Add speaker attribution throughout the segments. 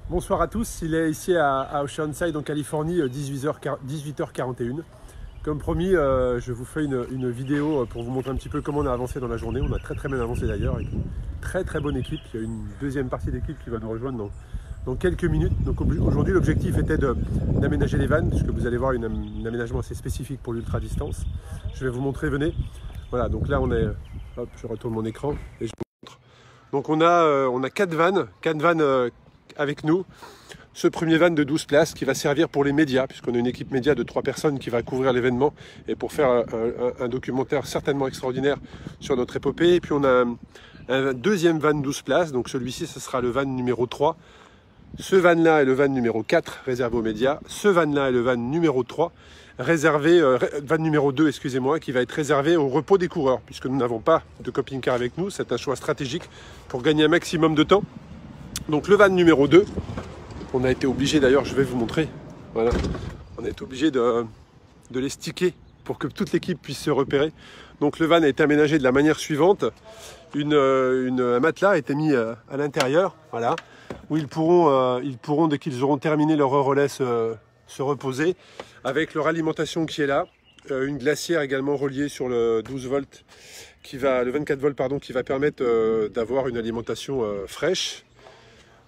Speaker 1: Bonsoir à tous, il est ici à Oceanside en Californie, 18h41. Comme promis, je vous fais une vidéo pour vous montrer un petit peu comment on a avancé dans la journée. On a très bien avancé d'ailleurs, avec une très bonne équipe. Il y a une deuxième partie d'équipe qui va nous rejoindre dans quelques minutes. Donc aujourd'hui, l'objectif était d'aménager les vannes, puisque vous allez voir un aménagement assez spécifique pour l'ultra distance. Je vais vous montrer, venez. Voilà, donc là on est, hop, je retourne mon écran et je vous montre. Donc on a 4 vannes avec nous. Ce premier van de 12 places qui va servir pour les médias, puisqu'on a une équipe média de 3 personnes qui va couvrir l'événement et pour faire un documentaire certainement extraordinaire sur notre épopée. Et puis on a un deuxième van 12 places, donc celui-ci ce sera le van numéro 3. Ce van-là est le van numéro 4 réservé aux médias. Ce van-là est le van numéro 3 van numéro 2, excusez-moi, qui va être réservé au repos des coureurs, puisque nous n'avons pas de camping-car avec nous. C'est un choix stratégique pour gagner un maximum de temps. Donc le van numéro 2, on a été obligé, d'ailleurs je vais vous montrer, voilà, on a été obligé de les sticker pour que toute l'équipe puisse se repérer. Donc le van a été aménagé de la manière suivante, un matelas a été mis à l'intérieur, voilà, où ils pourront dès qu'ils auront terminé leur heure relais se reposer, avec leur alimentation qui est là, une glacière également reliée sur le 12 volts, le 24 volts pardon, qui va permettre d'avoir une alimentation fraîche.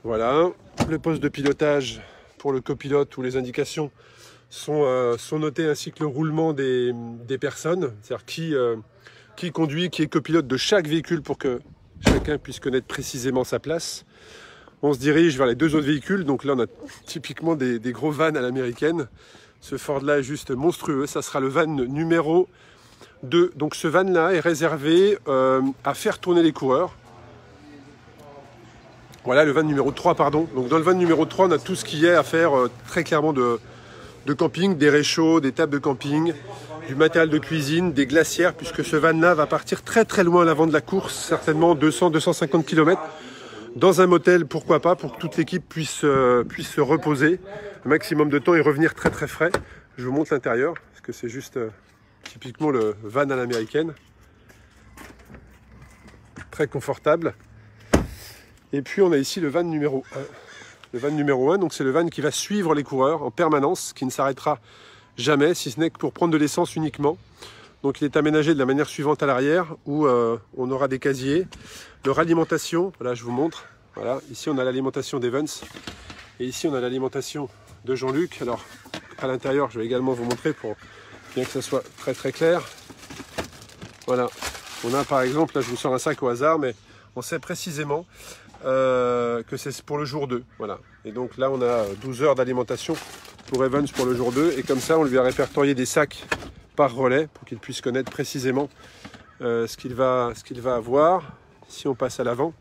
Speaker 1: Voilà, le poste de pilotage pour le copilote où les indications sont notées ainsi que le roulement des personnes, c'est-à-dire qui conduit, qui est copilote de chaque véhicule pour que chacun puisse connaître précisément sa place. On se dirige vers les 2 autres véhicules, donc là on a typiquement des gros vans à l'américaine. Ce Ford là est juste monstrueux, ça sera le van numéro 2. Donc ce van là est réservé à faire tourner les coureurs. Voilà le van numéro 3, pardon. Donc dans le van numéro 3, on a tout ce qui est à faire très clairement de camping, des réchauds, des tables de camping, du matériel de cuisine, des glacières, puisque ce van-là va partir très loin à l'avant de la course, certainement 200-250 km, dans un motel, pourquoi pas, pour que toute l'équipe puisse se reposer un maximum de temps et revenir très frais. Je vous montre l'intérieur, parce que c'est juste typiquement le van à l'américaine. Très confortable. Et puis on a ici le van numéro 1. Le van numéro 1, donc c'est le van qui va suivre les coureurs en permanence, qui ne s'arrêtera jamais, si ce n'est que pour prendre de l'essence uniquement. Donc il est aménagé de la manière suivante à l'arrière, où on aura des casiers. Leur alimentation, voilà je vous montre. Voilà, ici on a l'alimentation d'Evans. Et ici on a l'alimentation de Jean-Luc. Alors à l'intérieur, je vais également vous montrer pour bien que ça soit très clair. Voilà, on a par exemple, là je vous sors un sac au hasard, mais on sait précisément que c'est pour le jour 2, voilà. Et donc là on a 12 heures d'alimentation pour Evans pour le jour 2, et comme ça on lui a répertorié des sacs par relais pour qu'il puisse connaître précisément ce qu'il va avoir. Si on passe à l'avant,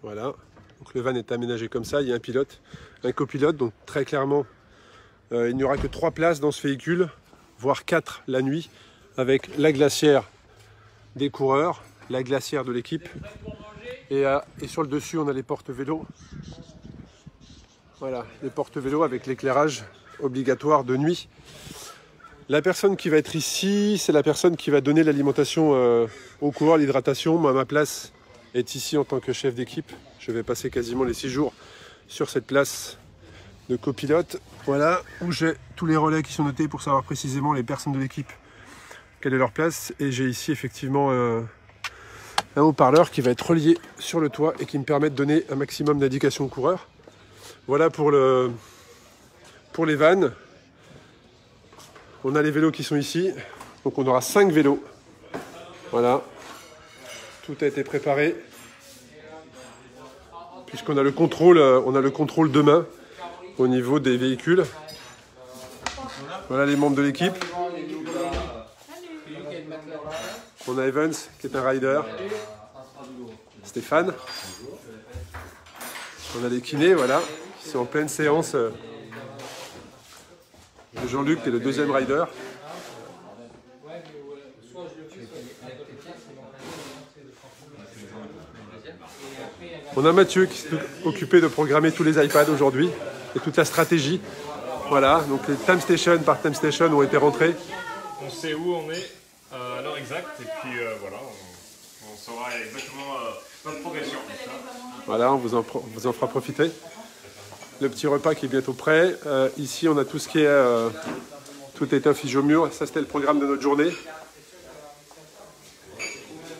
Speaker 1: voilà, donc le van est aménagé comme ça, il y a un pilote, un copilote, donc très clairement il n'y aura que 3 places dans ce véhicule, voire 4 la nuit, avec la glacière des coureurs, la glacière de l'équipe, et sur le dessus on a les porte-vélos. Voilà, les porte-vélos avec l'éclairage obligatoire de nuit. La personne qui va être ici, c'est la personne qui va donner l'alimentation aux coureurs, l'hydratation. Moi, ma place est ici en tant que chef d'équipe. Je vais passer quasiment les 6 jours sur cette place de copilote. Voilà, où j'ai tous les relais qui sont notés pour savoir précisément les personnes de l'équipe, quelle est leur place. Et j'ai ici effectivement un haut-parleur qui va être relié sur le toit et qui me permet de donner un maximum d'indications aux coureurs. Voilà pour les vannes. On a les vélos qui sont ici, donc on aura 5 vélos. Voilà, tout a été préparé, puisqu'on a le contrôle, de main au niveau des véhicules. Voilà les membres de l'équipe. On a Evans qui est un rider, Stéphane. On a les kinés, voilà, qui sont en pleine séance. Jean-Luc qui est le 2e rider. On a Mathieu qui s'est occupé de programmer tous les iPads aujourd'hui et toute la stratégie. Voilà, donc les time station par time station ont été rentrés.
Speaker 2: On sait où on est à l'heure exacte et puis voilà, on saura exactement notre progression.
Speaker 1: Voilà, on vous en fera profiter. Le petit repas qui est bientôt prêt. Ici, on a tout ce qui est... tout est affiché au mur. Ça, c'était le programme de notre journée.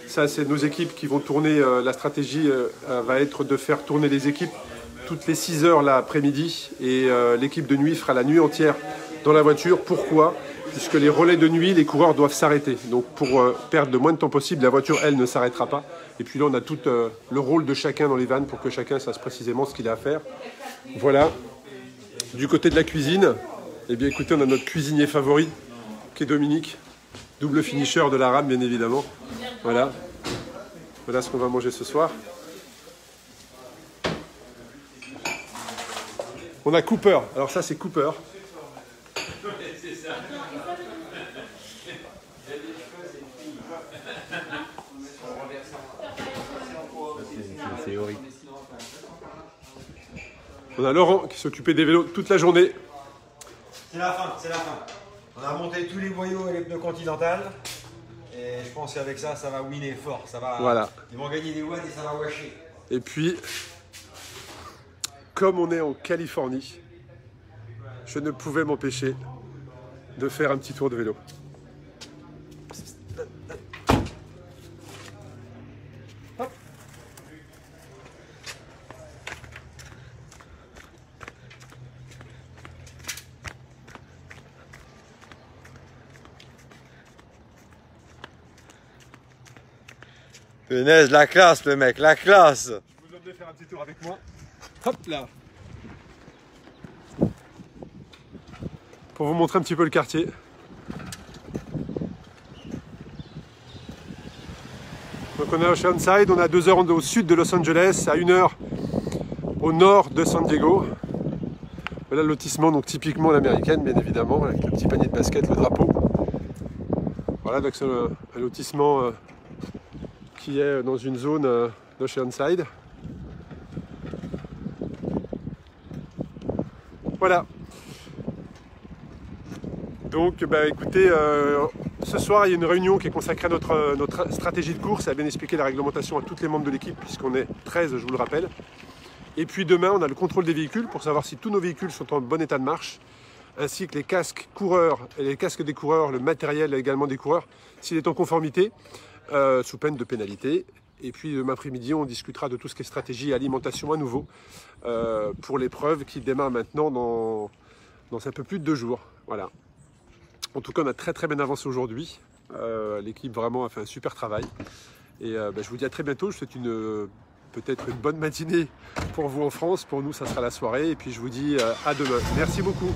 Speaker 1: Ça, c'est nos équipes qui vont tourner. La stratégie va être de faire tourner les équipes toutes les 6 heures l'après-midi. Et l'équipe de nuit fera la nuit entière dans la voiture. Pourquoi ? Puisque les relais de nuit, les coureurs doivent s'arrêter. Donc pour perdre le moins de temps possible, la voiture, elle, ne s'arrêtera pas. Et puis là, on a tout le rôle de chacun dans les vannes pour que chacun sache précisément ce qu'il a à faire. Voilà. Du côté de la cuisine, eh bien écoutez, on a notre cuisinier favori, qui est Dominique. Double finisher de la rame, bien évidemment. Voilà. Voilà ce qu'on va manger ce soir. On a Cooper. Alors ça, c'est Cooper.
Speaker 3: C'est horrible.
Speaker 1: On a Laurent qui s'occupait des vélos toute la journée.
Speaker 4: C'est la fin, c'est la fin. On a monté tous les boyaux et les pneus Continental. Et je pense qu'avec ça, ça va winner fort. Ça va,
Speaker 1: Voilà.
Speaker 4: Ils vont gagner des watts et ça va washer.
Speaker 1: Et puis, comme on est en Californie, je ne pouvais m'empêcher de faire un petit tour de vélo. Hop.
Speaker 4: Punaise, la classe, le mec, la classe.
Speaker 1: Je vous demande de faire un petit tour avec moi. Hop là. Pour vous montrer un petit peu le quartier. Donc on est à Oceanside, on est à 2 heures au sud de Los Angeles, à 1 heure au nord de San Diego. Voilà le lotissement, donc typiquement l'américaine, bien évidemment, avec le petit panier de basket, le drapeau. Voilà, donc c'est un lotissement qui est dans une zone d'Oceanside. Voilà. Donc, bah, écoutez, ce soir, il y a une réunion qui est consacrée à notre stratégie de course et à bien expliquer la réglementation à tous les membres de l'équipe, puisqu'on est 13, je vous le rappelle. Et puis demain, on a le contrôle des véhicules pour savoir si tous nos véhicules sont en bon état de marche, ainsi que les casques coureurs et les casques des coureurs, le matériel également des coureurs, s'il est en conformité, sous peine de pénalité. Et puis demain après-midi, on discutera de tout ce qui est stratégie et alimentation à nouveau pour l'épreuve qui démarre maintenant dans un peu plus de 2 jours. Voilà. En tout cas, on a très bien avancé aujourd'hui. L'équipe vraiment a fait un super travail. Et je vous dis à très bientôt. Je vous souhaite peut-être une bonne matinée pour vous en France. Pour nous, ça sera la soirée. Et puis je vous dis à demain. Merci beaucoup.